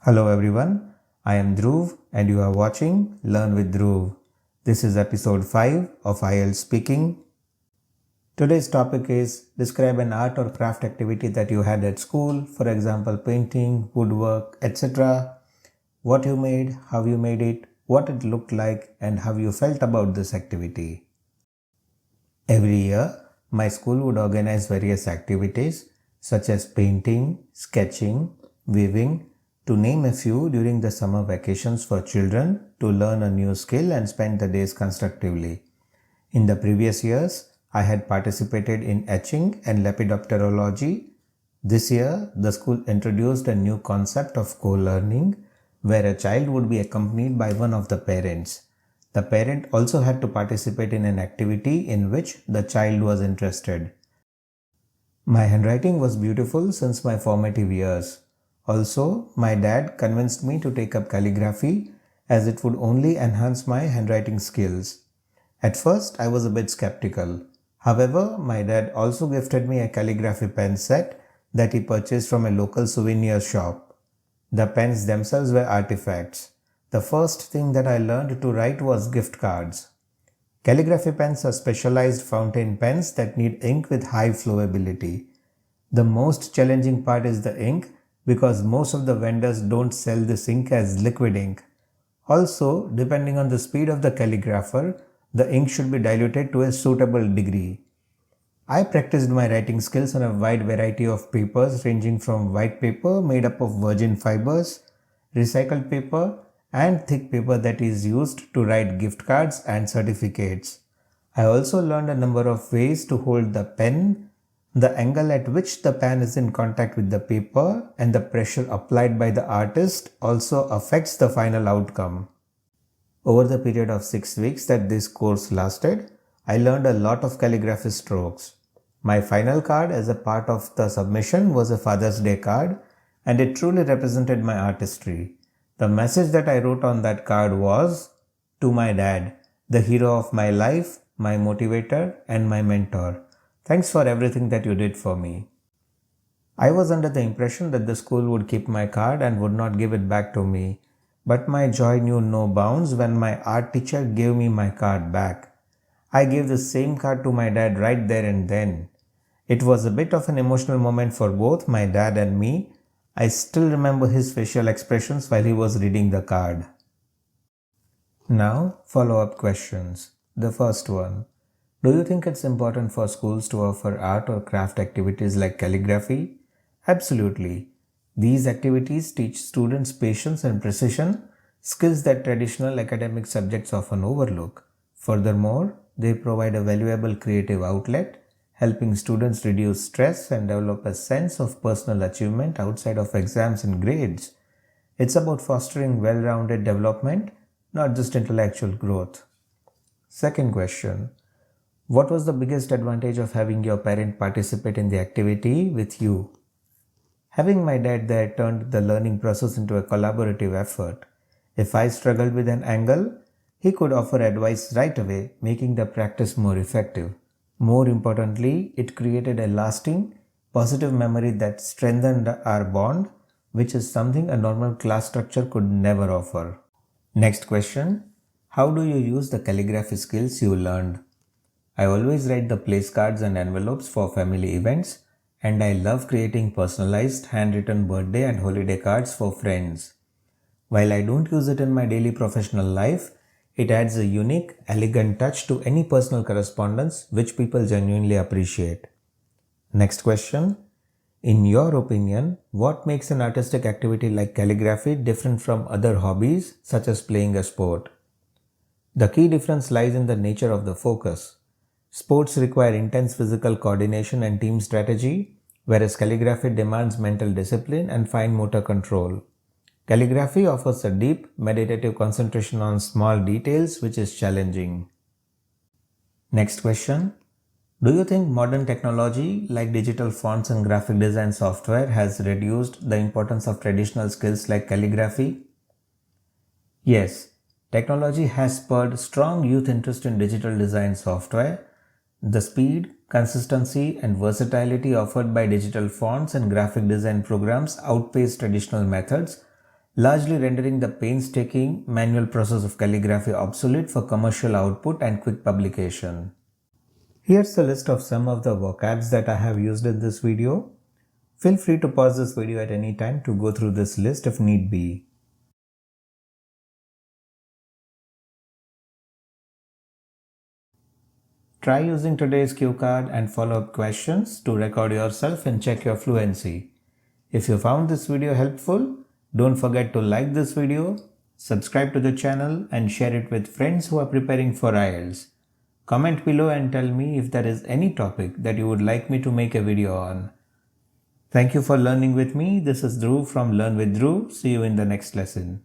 Hello everyone, I am Dhruv and you are watching Learn with Dhruv. This is episode 5 of IELTS Speaking. Today's topic is describe an art or craft activity that you had at school, for example painting, woodwork, etc. What you made, how you made it, what it looked like and how you felt about this activity. Every year, my school would organize various activities such as painting, sketching, weaving, to name a few during the summer vacations for children to learn a new skill and spend the days constructively. In the previous years, I had participated in etching and lepidopterology. This year, the school introduced a new concept of co-learning where a child would be accompanied by one of the parents. The parent also had to participate in an activity in which the child was interested. My handwriting was beautiful since my formative years. Also, my dad convinced me to take up calligraphy as it would only enhance my handwriting skills. At first, I was a bit skeptical. However, my dad also gifted me a calligraphy pen set that he purchased from a local souvenir shop. The pens themselves were artifacts. The first thing that I learned to write was gift cards. Calligraphy pens are specialized fountain pens that need ink with high flowability. The most challenging part is the ink because most of the vendors don't sell this ink as liquid ink. Also, depending on the speed of the calligrapher, the ink should be diluted to a suitable degree. I practiced my writing skills on a wide variety of papers ranging from white paper made up of virgin fibers, recycled paper, and thick paper that is used to write gift cards and certificates. I also learned a number of ways to hold the pen, the angle at which the pen is in contact with the paper, and the pressure applied by the artist also affects the final outcome. Over the period of 6 weeks that this course lasted, I learned a lot of calligraphy strokes. My final card as a part of the submission was a Father's Day card, and it truly represented my artistry. The message that I wrote on that card was, "To my dad, the hero of my life, my motivator and my mentor. Thanks for everything that you did for me." I was under the impression that the school would keep my card and would not give it back to me, but my joy knew no bounds when my art teacher gave me my card back. I gave the same card to my dad right there and then. It was a bit of an emotional moment for both my dad and me. I still remember his facial expressions while he was reading the card. Now, follow-up questions. The first one. Do you think it's important for schools to offer art or craft activities like calligraphy? Absolutely. These activities teach students patience and precision, skills that traditional academic subjects often overlook. Furthermore, they provide a valuable creative outlet, helping students reduce stress and develop a sense of personal achievement outside of exams and grades. It's about fostering well-rounded development, not just intellectual growth. Second question. What was the biggest advantage of having your parent participate in the activity with you? Having my dad there turned the learning process into a collaborative effort. If I struggled with an angle, he could offer advice right away, making the practice more effective. More importantly, it created a lasting, positive memory that strengthened our bond, which is something a normal class structure could never offer. Next question. How do you use the calligraphy skills you learned? I always write the place cards and envelopes for family events, and I love creating personalized handwritten birthday and holiday cards for friends. While I don't use it in my daily professional life, it adds a unique, elegant touch to any personal correspondence which people genuinely appreciate. Next question. In your opinion, what makes an artistic activity like calligraphy different from other hobbies such as playing a sport? The key difference lies in the nature of the focus. Sports require intense physical coordination and team strategy, whereas calligraphy demands mental discipline and fine motor control. Calligraphy offers a deep, meditative concentration on small details, which is challenging. Next question. Do you think modern technology like digital fonts and graphic design software has reduced the importance of traditional skills like calligraphy? Yes, technology has spurred strong youth interest in digital design software. The speed, consistency, and versatility offered by digital fonts and graphic design programs outpace traditional methods, largely rendering the painstaking manual process of calligraphy obsolete for commercial output and quick publication. Here's a list of some of the vocabs that I have used in this video. Feel free to pause this video at any time to go through this list if need be. Try using today's cue card and follow-up questions to record yourself and check your fluency. If you found this video helpful, don't forget to like this video, subscribe to the channel and share it with friends who are preparing for IELTS. Comment below and tell me if there is any topic that you would like me to make a video on. Thank you for learning with me. This is Dhruv from Learn with Dhruv. See you in the next lesson.